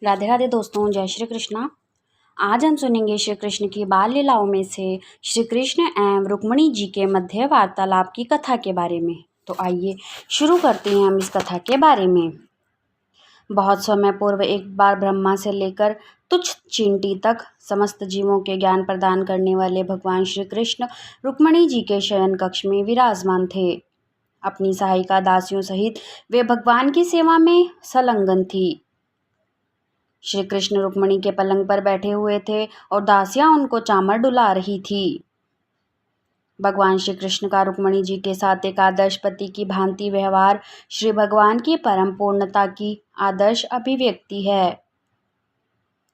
राधे राधे दोस्तों, जय श्री कृष्णा। आज हम सुनेंगे श्री कृष्ण की बाल लीलाओं में से श्री कृष्ण एवं रुक्मिणी जी के मध्य वार्तालाप की कथा के बारे में। तो आइए शुरू करते हैं हम इस कथा के बारे में। बहुत समय पूर्व एक बार ब्रह्मा से लेकर तुच्छ चींटी तक समस्त जीवों के ज्ञान प्रदान करने वाले भगवान श्री कृष्ण रुक्मिणी जी के शयन कक्ष में विराजमान थे। अपनी सहायिका दासियों सहित वे भगवान की सेवा में संलग्न थी। श्री कृष्ण रुक्मिणी के पलंग पर बैठे हुए थे और दासियां उनको चामर डुला रही थी। भगवान श्री कृष्ण का रुक्मिणी जी के साथ एक आदर्श पति की भांति व्यवहार श्री भगवान की परम पूर्णता की आदर्श अभिव्यक्ति है।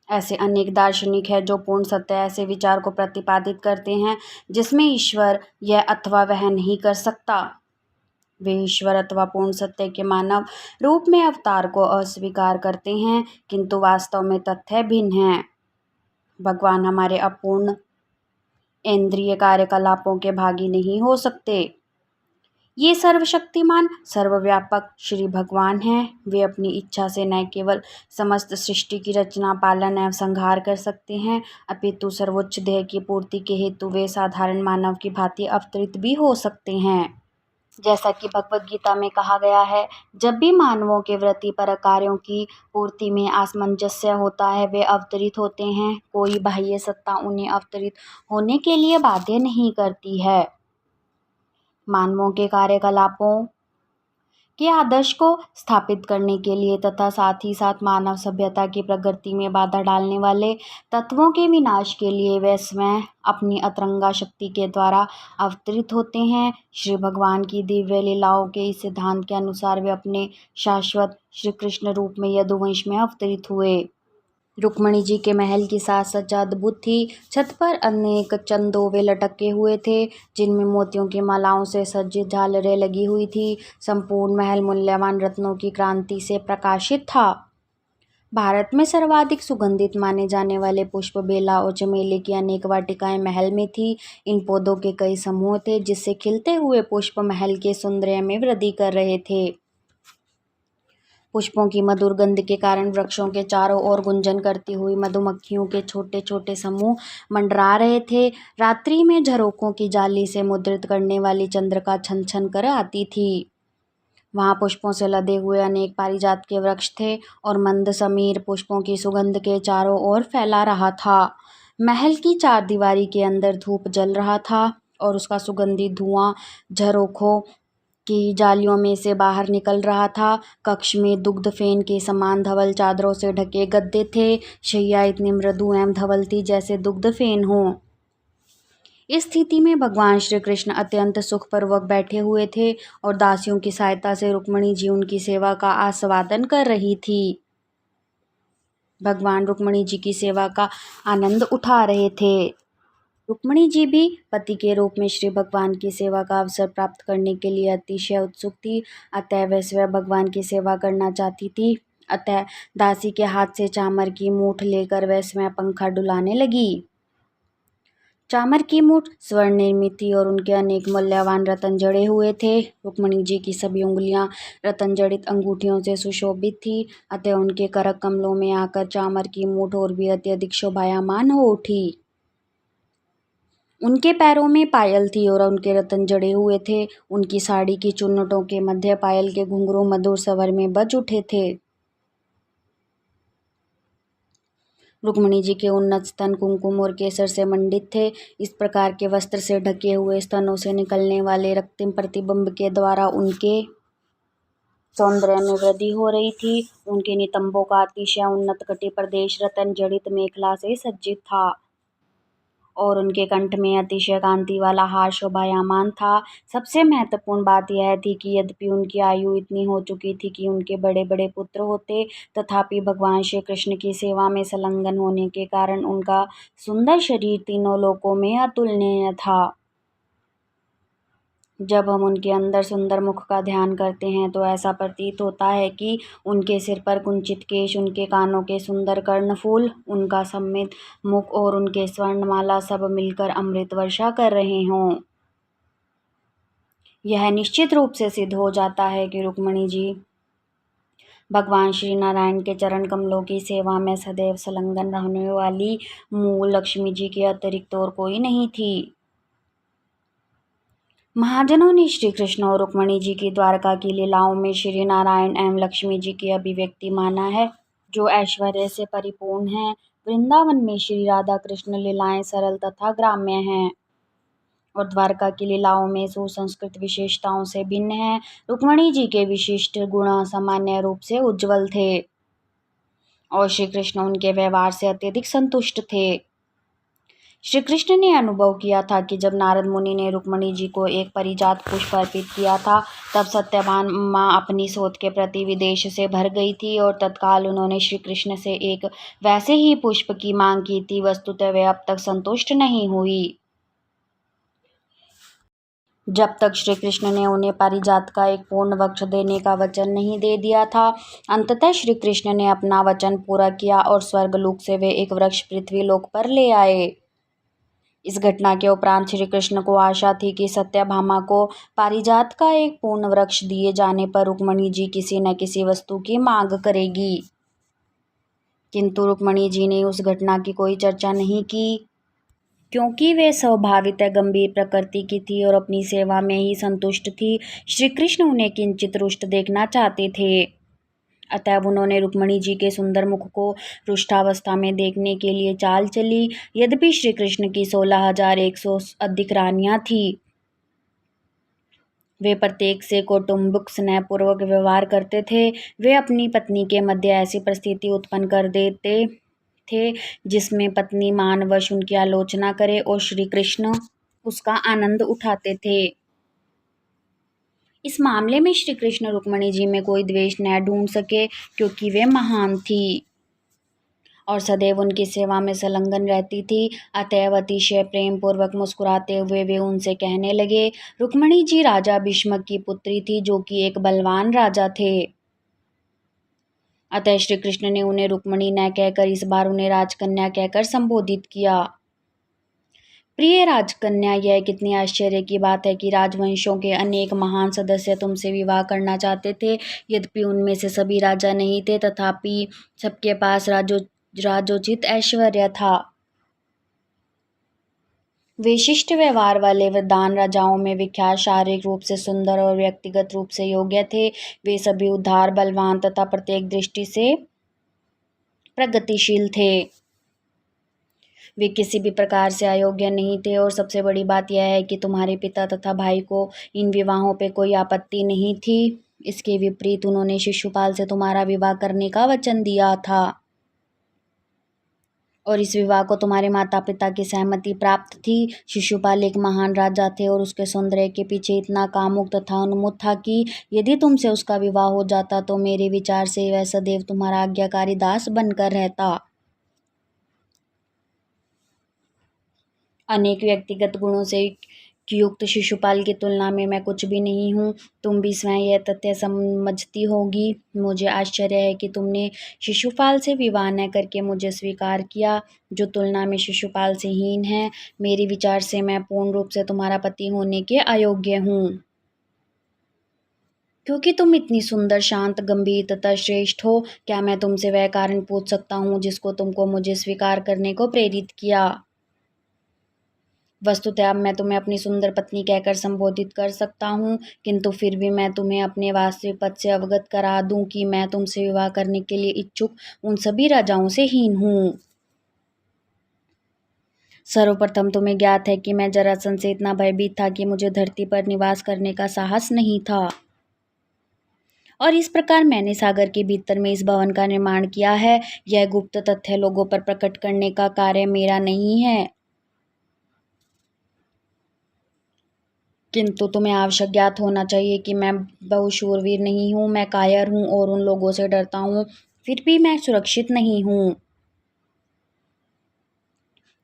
ऐसे अनेक दार्शनिक हैं जो पूर्ण सत्य ऐसे विचार को प्रतिपादित करते हैं जिसमें ईश्वर यह अथवा वह नहीं कर सकता। वे ईश्वर अथवा पूर्ण सत्य के मानव रूप में अवतार को अस्वीकार करते हैं, किंतु वास्तव में तथ्य भिन्न है। भगवान हमारे अपूर्ण इंद्रिय कार्यकलापों के भागी नहीं हो सकते। ये सर्वशक्तिमान सर्वव्यापक श्री भगवान हैं। वे अपनी इच्छा से न केवल समस्त सृष्टि की रचना, पालन एवं संहार कर सकते हैं, अपितु सर्वोच्च ध्येय की पूर्ति के हेतु वे साधारण मानव की भांति अवतरित भी हो सकते हैं। जैसा कि भगवद गीता में कहा गया है, जब भी मानवों के वृत्ति पर कार्यों की पूर्ति में असमंजस्य होता है, वे अवतरित होते हैं। कोई बाह्य सत्ता उन्हें अवतरित होने के लिए बाध्य नहीं करती है। मानवों के कार्यकलापों के आदर्श को स्थापित करने के लिए तथा साथ ही साथ मानव सभ्यता की प्रगति में बाधा डालने वाले तत्वों के विनाश के लिए वे स्वयं अपनी अतरंगा शक्ति के द्वारा अवतरित होते हैं। श्री भगवान की दिव्य लीलाओं के इस सिद्धांत के अनुसार वे अपने शाश्वत श्री कृष्ण रूप में यदुवंश में अवतरित हुए। रुक्मिणी जी के महल की साज सज्जा अद्भुत थी। छत पर अनेक चंदोवे लटके हुए थे जिनमें मोतियों की मालाओं से सज्जित झालरें लगी हुई थी। संपूर्ण महल मूल्यवान रत्नों की क्रांति से प्रकाशित था। भारत में सर्वाधिक सुगंधित माने जाने वाले पुष्प बेला और चमेली की अनेक वाटिकाएं महल में थी। इन पौधों के कई समूह थे जिससे खिलते हुए पुष्प महल के सौंदर्य में वृद्धि कर रहे थे। पुष्पों की मधुर गंध के कारण वृक्षों के चारों ओर गुंजन करती हुई मधुमक्खियों के छोटे छोटे समूह मंडरा रहे थे। रात्रि में झरोकों की जाली से मुद्रित करने वाली चंद्रिका छन छन कर आती थी। वहां पुष्पों से लदे हुए अनेक पारिजात के वृक्ष थे और मंद समीर पुष्पों की सुगंध के चारों ओर फैला रहा था। महल की चारदीवारी के अंदर धूप जल रहा था और उसका सुगंधित धुआं झरोखों की जालियों में से बाहर निकल रहा था। कक्ष में दुग्ध फेन के समान धवल चादरों से ढके गद्दे थे। शैया इतनी मृदु एवं धवल थी जैसे दुग्ध फेन हो। इस स्थिति में भगवान श्री कृष्ण अत्यंत सुखपूर्वक बैठे हुए थे और दासियों की सहायता से रुक्मिणी जी उनकी सेवा का आस्वादन कर रही थी। भगवान रुक्मिणी जी की सेवा का आनंद उठा रहे थे। रुक्मिणी जी भी पति के रूप में श्री भगवान की सेवा का अवसर प्राप्त करने के लिए अतिशय उत्सुक थी। अतः वह स्वयं भगवान की सेवा करना चाहती थी। अतः दासी के हाथ से चामर की मूठ लेकर वह स्वयं पंखा डुलाने लगी। चामर की मूठ स्वर्ण निर्मित थी और उनके अनेक मूल्यवान रतन जड़े हुए थे। रुक्मिणी जी की सभी उंगलियां रतन जड़ित अंगूठियों से सुशोभित थी। अतः उनके करक कमलों में आकर चामर की मूठ और भी अत्यधिक शोभायमान हो उठी। उनके पैरों में पायल थी और उनके रतन जड़े हुए थे। उनकी साड़ी की चुन्नटों के मध्य पायल के घुंघरू मधुर स्वर में बज उठे थे। रुक्मिणी जी के उन्नत स्तन कुमकुम और केसर से मंडित थे। इस प्रकार के वस्त्र से ढके हुए स्तनों से निकलने वाले रक्तिम प्रतिबिंब के द्वारा उनके सौंदर्य में वृद्धि हो रही थी। उनके नितंबों का अतिशय उन्नत कटी प्रदेश रतन जड़ित मेखला से सज्जित था और उनके कंठ में अतिशय कांति वाला हार शोभायमान था। सबसे महत्वपूर्ण बात यह थी कि यद्यपि उनकी आयु इतनी हो चुकी थी कि उनके बड़े बड़े पुत्र होते, तथापि भगवान श्री कृष्ण की सेवा में संलग्न होने के कारण उनका सुंदर शरीर तीनों लोकों में अतुलनीय था। जब हम उनके अंदर सुंदर मुख का ध्यान करते हैं तो ऐसा प्रतीत होता है कि उनके सिर पर कुंचित केश, उनके कानों के सुंदर कर्णफूल, उनका सम्मित मुख और उनके स्वर्णमाला सब मिलकर अमृत वर्षा कर रहे हों। यह निश्चित रूप से सिद्ध हो जाता है कि रुक्मिणी जी भगवान श्री नारायण के चरण कमलों की सेवा में सदैव संलग्न रहने वाली मूल लक्ष्मी जी के अतिरिक्त और कोई नहीं थी। महाजनों ने श्री कृष्ण और रुक्मणी जी की द्वारका की लीलाओं में श्री नारायण एवं लक्ष्मी जी की अभिव्यक्ति माना है, जो ऐश्वर्य से परिपूर्ण है। वृंदावन में श्री राधा कृष्ण लीलाएं सरल तथा ग्राम्य हैं और द्वारका की लीलाओं में सुसंस्कृत विशेषताओं से भिन्न है। रुक्मणी जी के विशिष्ट गुण सामान्य रूप से उज्ज्वल थे और श्री कृष्ण उनके व्यवहार से अत्यधिक संतुष्ट थे। श्री कृष्ण ने अनुभव किया था कि जब नारद मुनि ने रुक्मणी जी को एक परिजात पुष्प अर्पित किया था, तब सत्यवान माँ अपनी सोच के प्रति विदेश से भर गई थी और तत्काल उन्होंने श्री कृष्ण से एक वैसे ही पुष्प की मांग की थी। वस्तुतः वे अब तक संतुष्ट नहीं हुई जब तक श्री कृष्ण ने उन्हें पारिजात का एक पूर्ण वृक्ष देने का वचन नहीं दे दिया था। अंततः श्री कृष्ण ने अपना वचन पूरा किया और स्वर्गलोक से वे एक वृक्ष पृथ्वी लोक पर ले आए। इस घटना के उपरांत श्री कृष्ण को आशा थी कि सत्यभामा को पारिजात का एक पूर्ण वृक्ष दिए जाने पर रुक्मणी जी किसी न किसी वस्तु की मांग करेगी, किंतु रुक्मणी जी ने उस घटना की कोई चर्चा नहीं की, क्योंकि वे स्वभावतः गंभीर प्रकृति की थी और अपनी सेवा में ही संतुष्ट थी। श्री कृष्ण उन्हें किंचित रुष्ट देखना चाहते थे, अतएव उन्होंने रुक्मणी जी के सुंदर मुख को रुष्टावस्था में देखने के लिए चाल चली। यद्यपि श्री कृष्ण की 16,100 अधिक रानियां थी, वे प्रत्येक से कौटुंबिक स्नेहपूर्वक व्यवहार करते थे। वे अपनी पत्नी के मध्य ऐसी परिस्थिति उत्पन्न कर देते थे जिसमें पत्नी मानवश उनकी आलोचना करे और श्री कृष्ण उसका आनंद उठाते थे। इस मामले में श्री कृष्ण रुक्मणी जी में कोई द्वेष न ढूंढ सके, क्योंकि वे महान थी और सदैव उनकी सेवा में संलग्न रहती थी। अतएव अतिशय प्रेम पूर्वक मुस्कुराते हुए वे उनसे कहने लगे। रुक्मणी जी राजा भीष्मक की पुत्री थी, जो कि एक बलवान राजा थे। अतः श्री कृष्ण ने उन्हें रुक्मणी न कहकर इस बार उन्हें राजकन्या कहकर संबोधित किया। प्रिय राजकन्या, यह कितनी आश्चर्य की बात है कि राजवंशों के अनेक महान सदस्य तुमसे विवाह करना चाहते थे। यद्यपि उनमें से सभी राजा नहीं थे, तथापि सबके पास राजोचित ऐश्वर्य था। विशिष्ट व्यवहार वाले वरदान राजाओं में विख्यात, शारीरिक रूप से सुंदर और व्यक्तिगत रूप से योग्य थे। वे सभी उदार, बलवान तथा प्रत्येक दृष्टि से प्रगतिशील थे। वे किसी भी प्रकार से अयोग्य नहीं थे और सबसे बड़ी बात यह है कि तुम्हारे पिता तथा भाई को इन विवाहों पे कोई आपत्ति नहीं थी। इसके विपरीत उन्होंने शिशुपाल से तुम्हारा विवाह करने का वचन दिया था और इस विवाह को तुम्हारे माता पिता की सहमति प्राप्त थी। शिशुपाल एक महान राजा थे और उसके सौंदर्य के पीछे इतना कामुक तथा उन्मुख था कि यदि तुमसे उसका विवाह हो जाता तो मेरे विचार से वह सदैव तुम्हारा आज्ञाकारी दास बनकर रहता। अनेक व्यक्तिगत गुणों से युक्त शिशुपाल की तुलना में मैं कुछ भी नहीं हूँ। तुम भी स्वयं यह तथ्य समझती होगी। मुझे आश्चर्य है कि तुमने शिशुपाल से विवाह न करके मुझे स्वीकार किया, जो तुलना में शिशुपाल से हीन है। मेरे विचार से मैं पूर्ण रूप से तुम्हारा पति होने के अयोग्य हूँ, क्योंकि तुम इतनी सुंदर, शांत, गंभीर तथा श्रेष्ठ हो। क्या मैं तुमसे वह कारण पूछ सकता हूँ जिसको तुमको मुझे स्वीकार करने को प्रेरित किया? वस्तुतः अब मैं तुम्हें अपनी सुंदर पत्नी कहकर संबोधित कर सकता हूँ, किंतु फिर भी मैं तुम्हें अपने वास्तविक पद से अवगत करा दूं कि मैं तुमसे विवाह करने के लिए इच्छुक उन सभी राजाओं से हीन हूँ। सर्वप्रथम तुम्हें ज्ञात है कि मैं जरासंध से इतना भयभीत था कि मुझे धरती पर निवास करने का साहस नहीं था, और इस प्रकार मैंने सागर के भीतर में इस भवन का निर्माण किया है। यह गुप्त तथ्य लोगों पर प्रकट करने का कार्य मेरा नहीं है, किंतु तुम्हें आवश्यक ज्ञात होना चाहिए कि मैं बहुशूरवीर नहीं हूँ। मैं कायर हूँ और उन लोगों से डरता हूँ। फिर भी मैं सुरक्षित नहीं हूँ,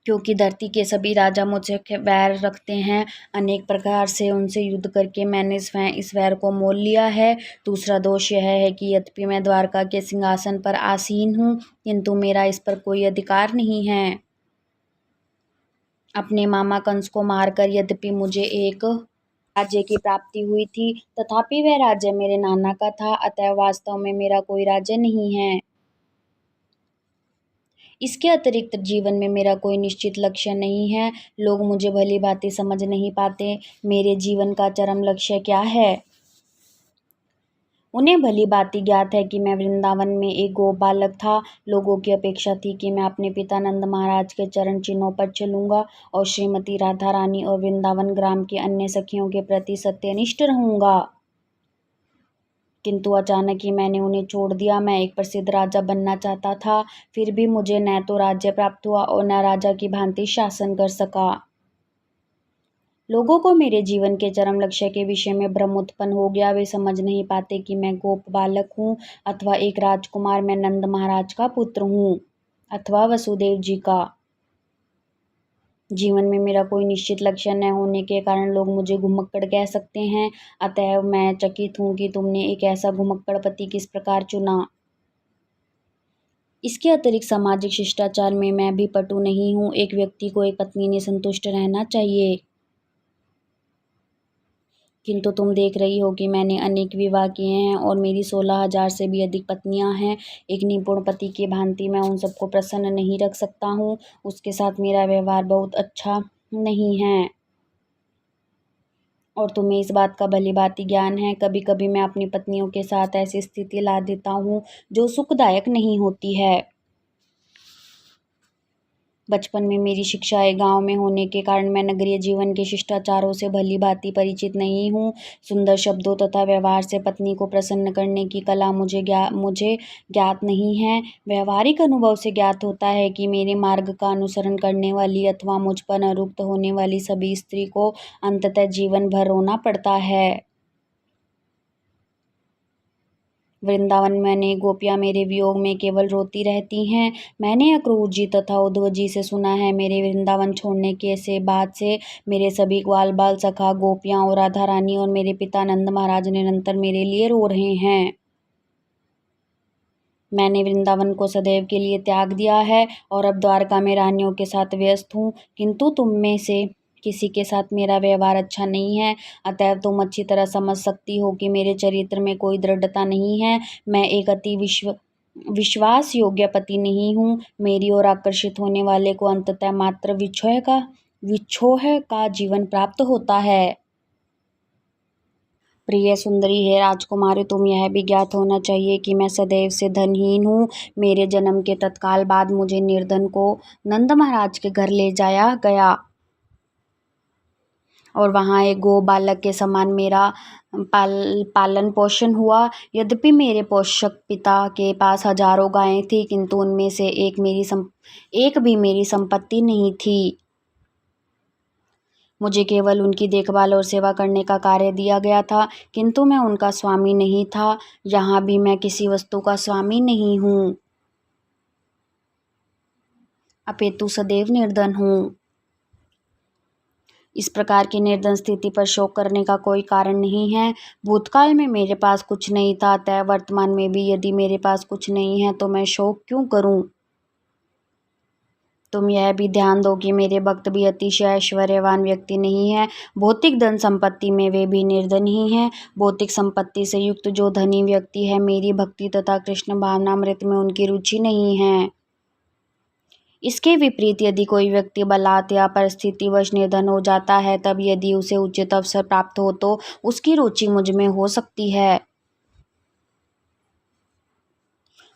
क्योंकि धरती के सभी राजा मुझसे वैर रखते हैं। अनेक प्रकार से उनसे युद्ध करके मैंने स्वयं इस वैर को मोल लिया है। दूसरा दोष यह है कि यद्यपि मैं द्वारका के सिंहासन पर आसीन हूँ, किंतु मेरा इस पर कोई अधिकार नहीं है। अपने मामा कंस को मारकर यद्यपि मुझे एक राज्य की प्राप्ति हुई थी, तथापि वह राज्य मेरे नाना का था, अतः वास्तव में मेरा कोई राज्य नहीं है। इसके अतिरिक्त जीवन में मेरा कोई निश्चित लक्ष्य नहीं है। लोग मुझे भली भांति समझ नहीं पाते। मेरे जीवन का चरम लक्ष्य क्या है? उन्हें भली भांति ज्ञात है कि मैं वृंदावन में एक गोप बालक था। लोगों की अपेक्षा थी कि मैं अपने पिता नंद महाराज के चरण चिन्हों पर चलूंगा और श्रीमती राधा रानी और वृंदावन ग्राम की अन्य सखियों के प्रति सत्यनिष्ठ रहूंगा। किंतु अचानक ही मैंने उन्हें छोड़ दिया। मैं एक प्रसिद्ध राजा बनना चाहता था, फिर भी मुझे न तो राज्य प्राप्त हुआ और न राजा की भांति शासन कर सका। लोगों को मेरे जीवन के चरम लक्ष्य के विषय में भ्रम उत्पन्न हो गया। वे समझ नहीं पाते कि मैं गोप बालक हूँ अथवा एक राजकुमार। मैं नंद महाराज का पुत्र हूँ अथवा वसुदेव जी का। जीवन में मेरा कोई निश्चित लक्ष्य न होने के कारण लोग मुझे घुमक्कड़ कह सकते हैं। अतः मैं चकित हूँ कि तुमने एक ऐसा घुमक्कड़ पति किस प्रकार चुना। इसके अतिरिक्त सामाजिक शिष्टाचार में मैं भी पटु नहीं हूँ। एक व्यक्ति को एक पत्नी ने संतुष्ट रहना चाहिए, किंतु तुम देख रही हो कि मैंने अनेक विवाह किए हैं और मेरी 16,000 से भी अधिक पत्नियां हैं। एक निपुण पति की भांति मैं उन सबको प्रसन्न नहीं रख सकता हूँ। उसके साथ मेरा व्यवहार बहुत अच्छा नहीं है और तुम्हें इस बात का भली भांति ज्ञान है। कभी कभी मैं अपनी पत्नियों के साथ ऐसी स्थिति ला देता हूँ जो सुखदायक नहीं होती है। बचपन में मेरी शिक्षाएं गांव में होने के कारण मैं नगरीय जीवन के शिष्टाचारों से भली भांति परिचित नहीं हूँ। सुंदर शब्दों तथा व्यवहार से पत्नी को प्रसन्न करने की कला मुझे ज्ञात नहीं है। व्यवहारिक अनुभव से ज्ञात होता है कि मेरे मार्ग का अनुसरण करने वाली अथवा मुझ पर अनुरक्त होने वाली सभी स्त्री को अंततः जीवन भर रोना पड़ता है। वृंदावन में अनेक गोपियाँ मेरे वियोग में केवल रोती रहती हैं। मैंने अक्रूर जी तथा उद्धव जी से सुना है, मेरे वृंदावन छोड़ने के से बाद से मेरे सभी ग्वाल बाल सखा गोपियाँ और राधा रानी और मेरे पिता नंद महाराज निरंतर मेरे लिए रो रहे हैं। मैंने वृंदावन को सदैव के लिए त्याग दिया है और अब द्वारका में रानियों के साथ व्यस्त हूँ, किंतु तुम में से किसी के साथ मेरा व्यवहार अच्छा नहीं है। अतएव तुम अच्छी तरह समझ सकती हो कि मेरे चरित्र में कोई दृढ़ता नहीं है। मैं एक अति विश्वास योग्य पति नहीं हूँ। मेरी ओर आकर्षित होने वाले को अंततः मात्र विछोह का जीवन प्राप्त होता है। प्रिय सुंदरी है राजकुमारी, तुम यह भी ज्ञात होना चाहिए कि मैं सदैव से धनहीन हूँ। मेरे जन्म के तत्काल बाद मुझे निर्धन को नंद महाराज के घर ले जाया गया और वहाँ एक गो बालक के समान मेरा पालन पोषण हुआ। यद्यपि मेरे पोषक पिता के पास हजारों गायें थी, किंतु उनमें से एक भी मेरी संपत्ति नहीं थी। मुझे केवल उनकी देखभाल और सेवा करने का कार्य दिया गया था, किंतु मैं उनका स्वामी नहीं था। यहाँ भी मैं किसी वस्तु का स्वामी नहीं हूँ, अपितु सदैव निर्धन हूँ। इस प्रकार की निर्धन स्थिति पर शोक करने का कोई कारण नहीं है। भूतकाल में मेरे पास कुछ नहीं था, अतः वर्तमान में भी यदि मेरे पास कुछ नहीं है तो मैं शोक क्यों करूं। तुम यह भी ध्यान दो कि मेरे भक्त भी अतिशय ऐश्वर्यवान व्यक्ति नहीं है। भौतिक धन संपत्ति में वे भी निर्धन ही हैं। भौतिक संपत्ति से युक्त जो धनी व्यक्ति है, मेरी भक्ति तथा कृष्ण भावनामृत में उनकी रुचि नहीं है। इसके विपरीत यदि कोई व्यक्ति बलात् या परिस्थितिवश निर्धन हो जाता है, तब यदि उसे उचित अवसर प्राप्त हो तो उसकी रुचि मुझ में हो सकती है।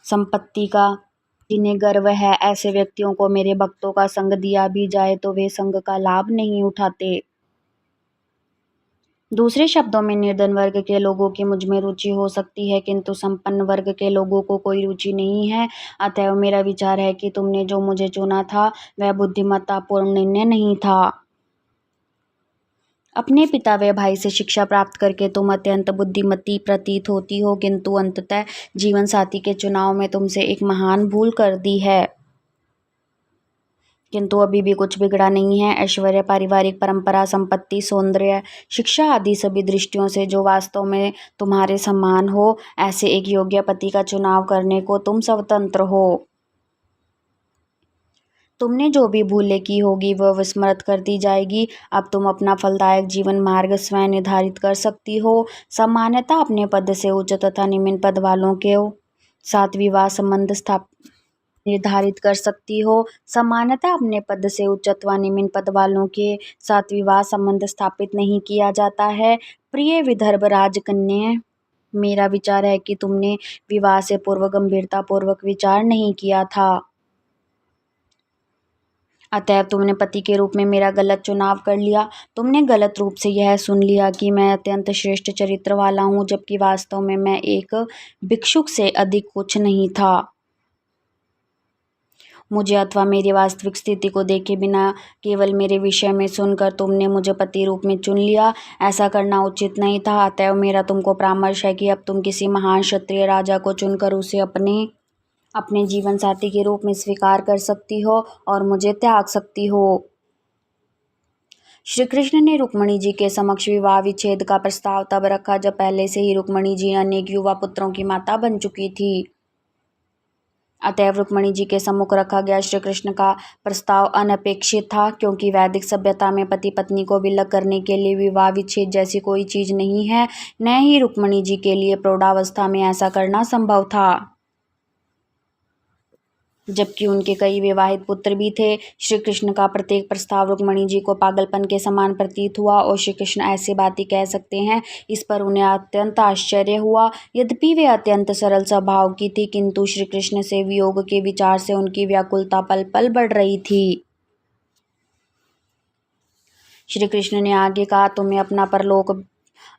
संपत्ति का जिन्हें गर्व है, ऐसे व्यक्तियों को मेरे भक्तों का संग दिया भी जाए तो वे संग का लाभ नहीं उठाते। दूसरे शब्दों में, निर्धन वर्ग के लोगों की मुझ में रुचि हो सकती है, किंतु संपन्न वर्ग के लोगों को कोई रुचि नहीं है। अतएव मेरा विचार है कि तुमने जो मुझे चुना था वह बुद्धिमत्तापूर्ण निर्णय नहीं था। अपने पिता व भाई से शिक्षा प्राप्त करके तुम अत्यंत बुद्धिमती प्रतीत होती हो, किंतु अंततः जीवन साथी के चुनाव में तुमसे एक महान भूल कर दी है। किंतु अभी भी कुछ बिगड़ा नहीं है। ऐश्वर्य, पारिवारिक परंपरा, संपत्ति, सौंदर्य, शिक्षा आदि सभी दृष्टियों से जो वास्तव में तुम्हारे समान हो, ऐसे एक योग्य पति का चुनाव करने को तुम स्वतंत्र हो। तुमने जो भी भूलें की होगी वह विस्मृत कर दी जाएगी। अब तुम अपना फलदायक जीवन मार्ग स्वयं निर्धारित कर सकती हो। सामान्यतः अपने पद से उच्च तथा निम्न पद वालों के साथ विवाह संबंध स्थापित निर्धारित कर सकती हो। सामान्यतः अपने पद से उच्च अथवा निम्न पद वालों के साथ विवाह संबंध स्थापित नहीं किया जाता है। प्रिय विदर्भ राजकन्या, मेरा विचार है कि तुमने विवाह से पूर्व गंभीरता पूर्वक विचार नहीं किया था, अतएव तुमने पति के रूप में मेरा गलत चुनाव कर लिया। तुमने गलत रूप से यह सुन लिया कि मैं अत्यंत श्रेष्ठ चरित्र वाला हूँ, जबकि वास्तव में मैं एक भिक्षुक से अधिक कुछ नहीं था। मुझे अथवा मेरी वास्तविक स्थिति को देखे बिना केवल मेरे विषय में सुनकर तुमने मुझे पति रूप में चुन लिया। ऐसा करना उचित नहीं था। अतएव मेरा तुमको परामर्श है कि अब तुम किसी महान क्षत्रिय राजा को चुनकर उसे अपने जीवन साथी के रूप में स्वीकार कर सकती हो और मुझे त्याग सकती हो। श्री कृष्ण ने रुक्मणी जी के समक्ष विवाह विच्छेद का प्रस्ताव तब रखा जब पहले से ही रुक्मणी जी अनेक युवा पुत्रों की माता बन चुकी थी। अतएव रुक्मणी जी के सम्मुख रखा गया श्री कृष्ण का प्रस्ताव अनपेक्षित था, क्योंकि वैदिक सभ्यता में पति पत्नी को विलग करने के लिए विवाह विच्छेद जैसी कोई चीज नहीं है। न ही रुक्मणी जी के लिए प्रौढ़ावस्था में ऐसा करना संभव था, जबकि उनके कई विवाहित पुत्र भी थे। श्री कृष्ण का प्रत्येक प्रस्ताव रुक्मणी जी को पागलपन के समान प्रतीत हुआ और श्री कृष्ण ऐसी बातें कह सकते हैं, इस पर उन्हें अत्यंत आश्चर्य हुआ। यद्यपि वे अत्यंत सरल स्वभाव की थी, किंतु श्री कृष्ण से वियोग के विचार से उनकी व्याकुलता पल पल बढ़ रही थी। श्री कृष्ण ने आगे कहा, तुम्हें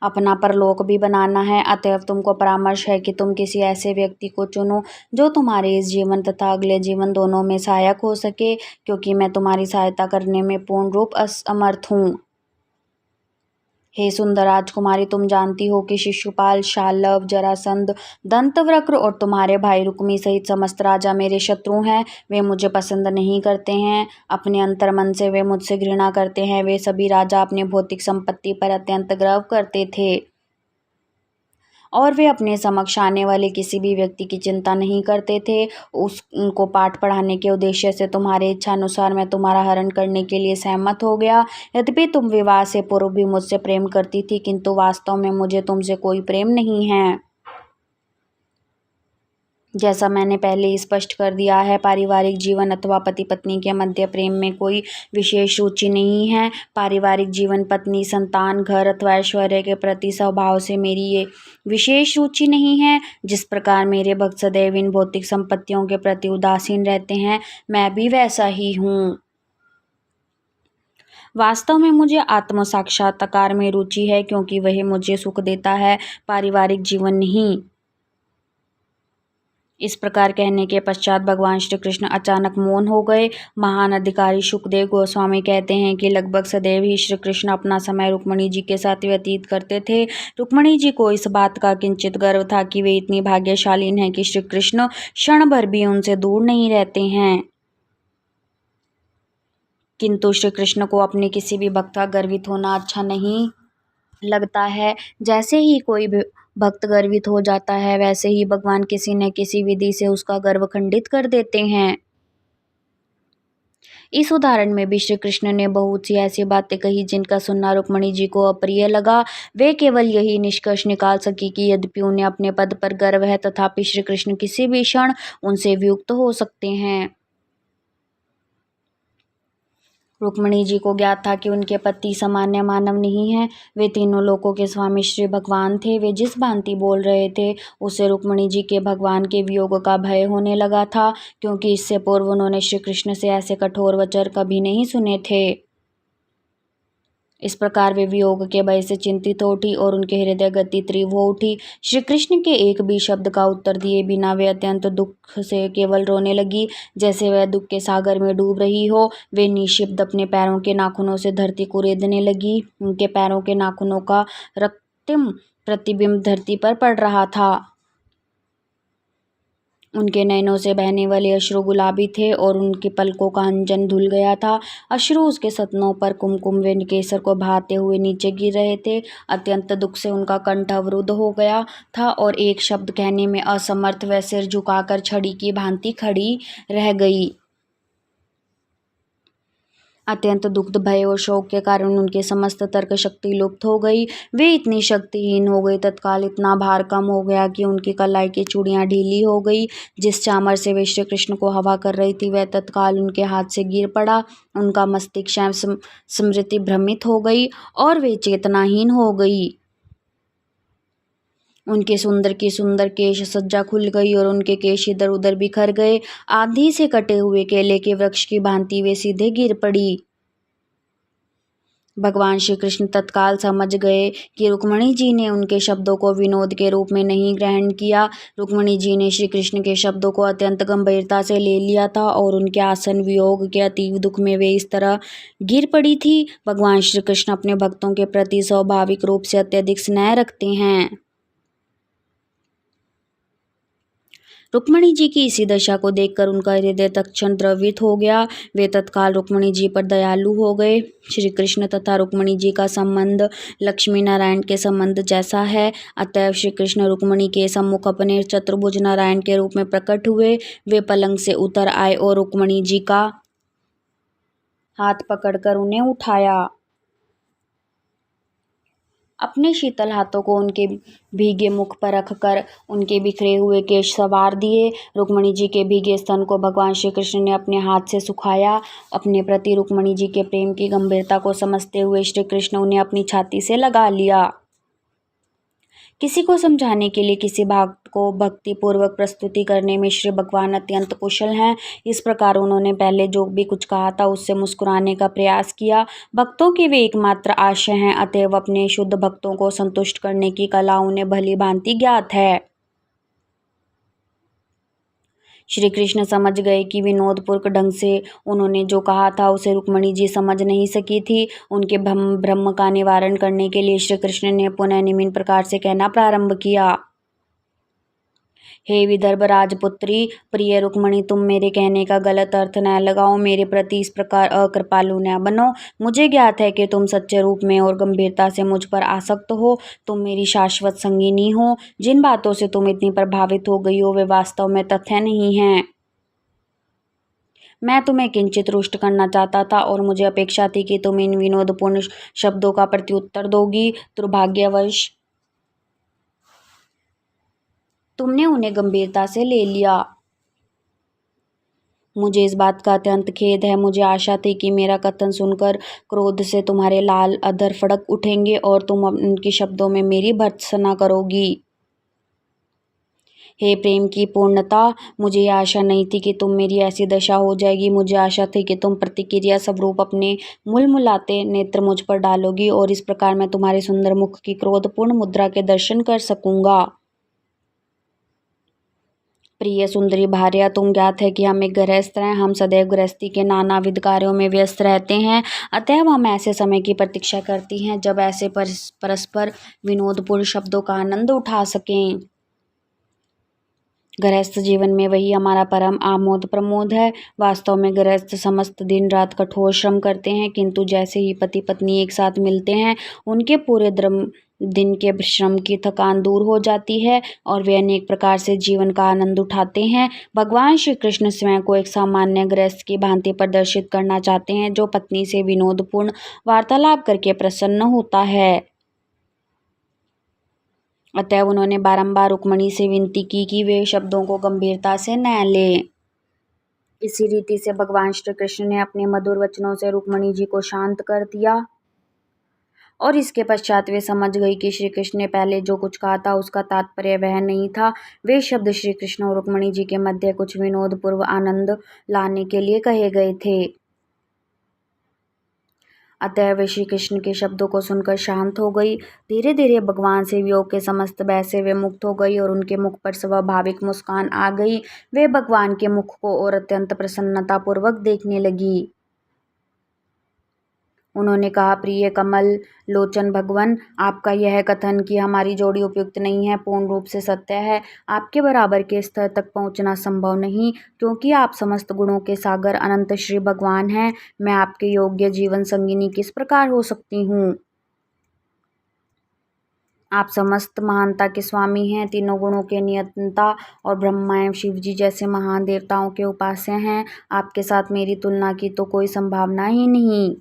अपना परलोक भी बनाना है, अतएव तुमको परामर्श है कि तुम किसी ऐसे व्यक्ति को चुनो जो तुम्हारे इस जीवन तथा अगले जीवन दोनों में सहायक हो सके, क्योंकि मैं तुम्हारी सहायता करने में पूर्ण रूप असमर्थ हूँ। हे सुंदर राजकुमारी, तुम जानती हो कि शिशुपाल, शाल्व, जरासंध, दंतवक्र और तुम्हारे भाई रुक्मी सहित समस्त राजा मेरे शत्रु हैं। वे मुझे पसंद नहीं करते हैं। अपने अंतर्मन से वे मुझसे घृणा करते हैं। वे सभी राजा अपनी भौतिक संपत्ति पर अत्यंत गर्व करते थे और वे अपने समक्ष आने वाले किसी भी व्यक्ति की चिंता नहीं करते थे। उनको पाठ पढ़ाने के उद्देश्य से तुम्हारे इच्छा अनुसार मैं तुम्हारा हरण करने के लिए सहमत हो गया। यद्यपि तुम विवाह से पूर्व भी मुझसे प्रेम करती थी, किंतु वास्तव में मुझे तुमसे कोई प्रेम नहीं है। जैसा मैंने पहले ही स्पष्ट कर दिया है, पारिवारिक जीवन अथवा पति पत्नी के मध्य प्रेम में कोई विशेष रुचि नहीं है। पारिवारिक जीवन, पत्नी, संतान, घर अथवा ऐश्वर्य के प्रति स्वभाव से मेरी ये विशेष रुचि नहीं है। जिस प्रकार मेरे भक्त सदैव इन भौतिक संपत्तियों के प्रति उदासीन रहते हैं, मैं भी वैसा ही हूँ। वास्तव में मुझे आत्म साक्षात्कार में रुचि है, क्योंकि वह मुझे सुख देता है, पारिवारिक जीवन नहीं। इस प्रकार कहने के पश्चात भगवान श्री कृष्ण अचानक मौन हो गए। महान अधिकारी सुखदेव गोस्वामी कहते हैं कि लगभग सदैव ही श्री कृष्ण अपना समय रुक्मणी जी के साथ व्यतीत करते थे। रुक्मणी जी को इस बात का किंचित गर्व था कि वे इतनी भाग्यशालीन हैं कि श्री कृष्ण क्षण भर भी उनसे दूर नहीं रहते हैं। किंतु श्री कृष्ण को अपने किसी भी भक्त का गर्वित होना अच्छा नहीं लगता है। जैसे ही कोई भक्त गर्वित हो जाता है, वैसे ही भगवान किसी न किसी विधि से उसका गर्व खंडित कर देते हैं। इस उदाहरण में भी श्री कृष्ण ने बहुत सी ऐसी बातें कही जिनका सुनना रुक्मणी जी को अप्रिय लगा। वे केवल यही निष्कर्ष निकाल सकी कि यद्यपि उन्हें अपने पद पर गर्व है, तथापि श्री कृष्ण किसी भी क्षण उनसे वियुक्त हो सकते हैं। रुक्मणी जी को ज्ञात था कि उनके पति सामान्य मानव नहीं हैं। वे तीनों लोकों के स्वामी श्री भगवान थे। वे जिस भांति बोल रहे थे, उससे रुक्मणी जी के भगवान के वियोग का भय होने लगा था, क्योंकि इससे पूर्व उन्होंने श्री कृष्ण से ऐसे कठोर वचन कभी नहीं सुने थे। इस प्रकार वे वियोग के भय से चिंतित हो उठी और उनके हृदय गति तीव्र हो उठी। श्री कृष्ण के एक भी शब्द का उत्तर दिए बिना वे अत्यंत दुख से केवल रोने लगी, जैसे वह दुख के सागर में डूब रही हो। वे निःशब्द अपने पैरों के नाखूनों से धरती को रेदने लगी। उनके पैरों के नाखूनों का रक्तिम प्रतिबिंब धरती पर पड़ रहा था। उनके नयनों से बहने वाले अश्रु गुलाबी थे और उनकी पलकों का अंजन धुल गया था। अश्रु उसके सतनों पर कुमकुम व केसर को बहाते हुए नीचे गिर रहे थे। अत्यंत दुख से उनका कंठ अवरुद्ध हो गया था और एक शब्द कहने में असमर्थ वह सिर झुकाकर छड़ी की भांति खड़ी रह गई। अत्यंत दुग्ध भय और शोक के कारण उनके समस्त तर्क शक्ति लुप्त हो गई। वे इतनी शक्तिहीन हो गई, तत्काल इतना भार कम हो गया कि उनकी कलाई की चूड़ियां ढीली हो गई। जिस चामर से वे श्री कृष्ण को हवा कर रही थी वह तत्काल उनके हाथ से गिर पड़ा। उनका मस्तिष्क एवं स्मृति भ्रमित हो गई और वे चेतनाहीन हो गई। उनके सुंदर की सुंदर केश सज्जा खुल गई और उनके केश इधर उधर बिखर गए। आंधी से कटे हुए केले के वृक्ष की भांति वे सीधे गिर पड़ी। भगवान श्री कृष्ण तत्काल समझ गए कि रुक्मिणी जी ने उनके शब्दों को विनोद के रूप में नहीं ग्रहण किया। रुक्मिणी जी ने श्री कृष्ण के शब्दों को अत्यंत गंभीरता से ले लिया था और उनके आसन वियोग के अतीव दुख में वे इस तरह गिर पड़ी थी। भगवान श्री कृष्ण अपने भक्तों के प्रति स्वाभाविक रूप से अत्यधिक स्नेह रखते हैं। रुक्मिणी जी की इसी दशा को देखकर उनका हृदय तत्क्षण द्रवित हो गया। वे तत्काल रुक्मिणी जी पर दयालु हो गए। श्री कृष्ण तथा रुक्मिणी जी का संबंध लक्ष्मी नारायण के संबंध जैसा है। अतएव श्री कृष्ण रुक्मिणी के सम्मुख अपने चतुर्भुज नारायण के रूप में प्रकट हुए। वे पलंग से उतर आए और रुक्मिणी जी का हाथ पकड़कर उन्हें उठाया। अपने शीतल हाथों को उनके भीगे मुख पर रखकर उनके बिखरे हुए केश संवार दिए। रुक्मिणी जी के भीगे स्तन को भगवान श्री कृष्ण ने अपने हाथ से सुखाया। अपने प्रति रुक्मिणी जी के प्रेम की गंभीरता को समझते हुए श्री कृष्ण उन्हें अपनी छाती से लगा लिया। किसी को समझाने के लिए किसी भाव को भक्ति पूर्वक प्रस्तुति करने में श्री भगवान अत्यंत कुशल हैं। इस प्रकार उन्होंने पहले जो भी कुछ कहा था उससे मुस्कुराने का प्रयास किया। भक्तों के वे एकमात्र आश्रय हैं, अतएव अपने शुद्ध भक्तों को संतुष्ट करने की कला उन्हें भली भांति ज्ञात है। श्री कृष्ण समझ गए कि विनोदपूर्वक ढंग से उन्होंने जो कहा था उसे रुक्मिणी जी समझ नहीं सकी थी। उनके भ्रम का निवारण करने के लिए श्री कृष्ण ने पुनः निम्न प्रकार से कहना प्रारंभ किया। हे विदर्भ राजपुत्री, प्रिय रुक्मिणी, तुम मेरे कहने का गलत अर्थ न लगाओ। मेरे प्रति इस प्रकार अकृपालु न बनो। मुझे ज्ञात है कि तुम सच्चे रूप में और गंभीरता से मुझ पर आसक्त हो। तुम मेरी शाश्वत संगिनी हो। जिन बातों से तुम इतनी प्रभावित हो गई हो वे वास्तव में तथ्य नहीं हैं। मैं तुम्हें किंचित रुष्ट करना चाहता था और मुझे अपेक्षा थी कि तुम इन विनोदपूर्ण शब्दों का प्रत्युत्तर दोगी। दुर्भाग्यवश तुमने उन्हें गंभीरता से ले लिया। मुझे इस बात का अत्यंत खेद है। मुझे आशा थी कि मेरा कथन सुनकर क्रोध से तुम्हारे लाल अधर फड़क उठेंगे और तुम उनके शब्दों में मेरी भर्त्सना करोगी। हे प्रेम की पूर्णता, मुझे यह आशा नहीं थी कि तुम मेरी ऐसी दशा हो जाएगी। मुझे आशा थी कि तुम प्रतिक्रिया स्वरूप अपने मुलमुलाते नेत्र मुझ पर डालोगी और इस प्रकार मैं तुम्हारे सुंदर मुख की क्रोधपूर्ण मुद्रा के दर्शन कर सकूंगा। प्रिय सुंदरी भार्या, तुम ज्ञात है कि हम एक गृहस्थ हैं। हम सदैव गृहस्थी के नानाविध कार्यों में व्यस्त रहते हैं। अतएव हम ऐसे समय की प्रतीक्षा करती हैं जब ऐसे परस्पर विनोदपूर्ण शब्दों का आनंद उठा सकें। गृहस्थ जीवन में वही हमारा परम आमोद प्रमोद है। वास्तव में गृहस्थ समस्त दिन रात कठोर श्रम करते हैं, किंतु जैसे ही पति पत्नी एक साथ मिलते हैं उनके पूरे दिन के श्रम की थकान दूर हो जाती है और वे अनेक प्रकार से जीवन का आनंद उठाते हैं। भगवान श्री कृष्ण स्वयं को एक सामान्य गृहस्थ की भांति प्रदर्शित करना चाहते हैं जो पत्नी से विनोदपूर्ण वार्तालाप करके प्रसन्न होता है। अतएव उन्होंने बारंबार रुक्मिणी से विनती की कि वे शब्दों को गंभीरता से न लें। इसी रीति से भगवान श्री कृष्ण ने अपने मधुर वचनों से रुक्मिणी जी को शांत कर दिया और इसके पश्चात वे समझ गई कि श्री कृष्ण ने पहले जो कुछ कहा था उसका तात्पर्य वह नहीं था। वे शब्द श्री कृष्ण और रुक्मिणी जी के मध्य कुछ विनोदपूर्व आनंद लाने के लिए कहे गए थे। अतः वे श्री कृष्ण के शब्दों को सुनकर शांत हो गई। धीरे धीरे भगवान से वियोग के समस्त भय से वे मुक्त हो गई और उनके मुख पर स्वाभाविक मुस्कान आ गई। वे भगवान के मुख को और अत्यंत प्रसन्नता पूर्वक देखने लगी। उन्होंने कहा, प्रिय कमल लोचन भगवन, आपका यह कथन कि हमारी जोड़ी उपयुक्त नहीं है पूर्ण रूप से सत्य है। आपके बराबर के स्तर तक पहुंचना संभव नहीं, क्योंकि आप समस्त गुणों के सागर अनंत श्री भगवान हैं। मैं आपके योग्य जीवन संगिनी किस प्रकार हो सकती हूँ। आप समस्त महानता के स्वामी हैं, तीनों गुणों के नियंता और ब्रह्मा एवं शिव जी जैसे महान देवताओं के उपास्य हैं। आपके साथ मेरी तुलना की तो कोई संभावना ही नहीं।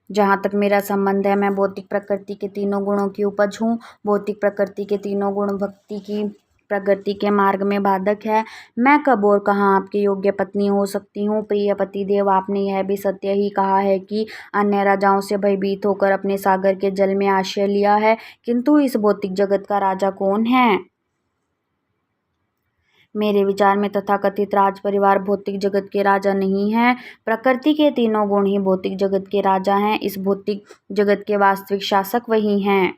जहाँ तक मेरा संबंध है, मैं भौतिक प्रकृति के तीनों गुणों की उपज हूँ। भौतिक प्रकृति के तीनों गुण भक्ति की प्रगति के मार्ग में बाधक है। मैं कब और कहाँ आपकी योग्य पत्नी हो सकती हूँ? प्रिय पतिदेव, आपने यह भी सत्य ही कहा है कि अन्य राजाओं से भयभीत होकर अपने सागर के जल में आश्रय लिया है, किंतु इस भौतिक जगत का राजा कौन है? मेरे विचार में तथाकथित राज परिवार भौतिक जगत के राजा नहीं है। प्रकृति के तीनों गुण ही भौतिक जगत के राजा हैं। इस भौतिक जगत के वास्तविक शासक वही हैं।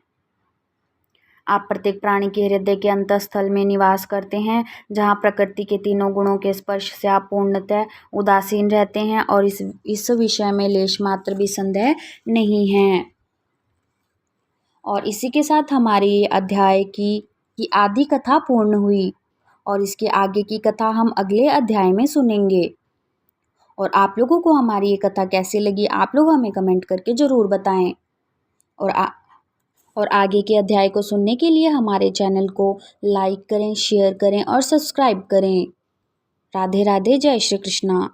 आप प्रत्येक प्राणी के हृदय के अंतःस्थल में निवास करते हैं, जहाँ प्रकृति के तीनों गुणों के स्पर्श से आप पूर्णतः उदासीन रहते हैं और इस विषय में लेश मात्र भी संदेह नहीं है। और इसी के साथ हमारी ये अध्याय की आधी कथा पूर्ण हुई और इसके आगे की कथा हम अगले अध्याय में सुनेंगे। और आप लोगों को हमारी ये कथा कैसी लगी, आप लोग हमें कमेंट करके ज़रूर बताएं। और आगे के अध्याय को सुनने के लिए हमारे चैनल को लाइक करें, शेयर करें और सब्सक्राइब करें। राधे राधे, जय श्री कृष्णा।